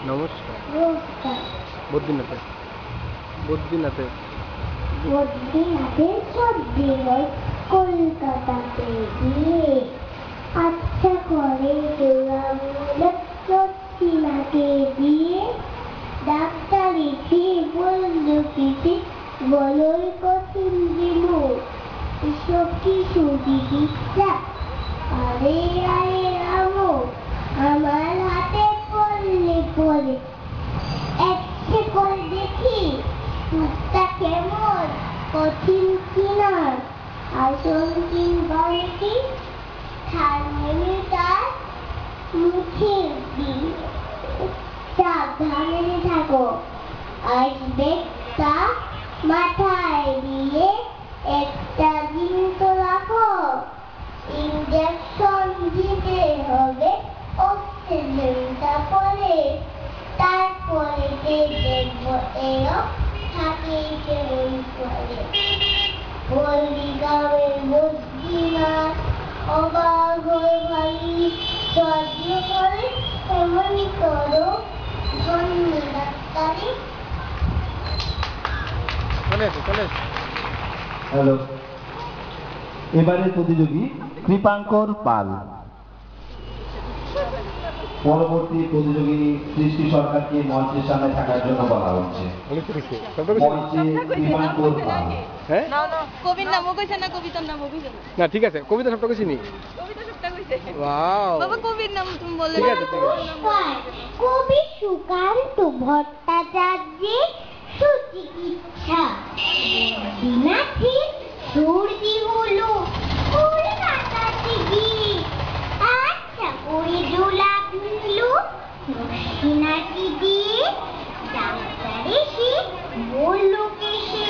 নমস্কার। বদ্রীনাথে বদ্রীনাথে বদ্রীনাথের সর্দি হয় কলকাতাতে গিয়ে। আচ্ছা করে বদ্রীনাথে দিয়ে ডাক্তারি খেয়ে বলল কিছু বলই কঠিন দিল এসব কিছু চিকিৎসা। আরে আরে রামো আমার হাতে পড়লে পড়ে একটু করে দেখি দুধটা কেমন কঠিন কিনা। আসল কিংবা কি থার্মোমিটার মুখে দিয়ে সাবধানে থাকো। আইসবেগটা মাথায় দিয়ে একটা দিন তো রাখো। ইঞ্জেকশন দিতে হবে অক্সিজেনটা পরে তারপরে দেখবো এও থাকে কেমন করে। বলবি গ্রামের বদ্রীনাথ অবাক হয়ে ভাবি সহ্য করে এমন করো ধন্য ডাক্তারি। হ্যালো, এবারে প্রতিযোগী কৃপাঙ্কর পাল। পরবর্তী প্রতিযোগী সৃষ্টি সরকারকে মঞ্চের সামনে থাকার জন্য বলা হচ্ছে। মঞ্চে কৃপাঙ্কর পাল। হ্যাঁ কবির নামও কইছে না কবিতার নামও কইছে না, ঠিক আছে, কবিতা সবটা কইছি নি? কবিতা সবটা কইছে। ওয়াও বাবা কবির নাম তুমি বললে। ঠিক আছে, ঠিক আছে। কবি সুকান্ত ভট্টাচার্যের সুচিকিৎসা। বদ্রীনাথে সর্দি হলো কলকাতাতে গিয়ে। আচ্ছা করে জোলাপ নিল রসিনাটি দিয়ে ডাক্তার এসে বলল কেসে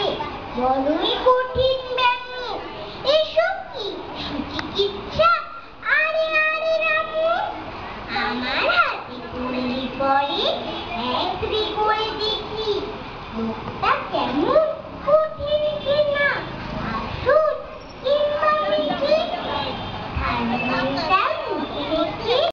বড়ই কঠিন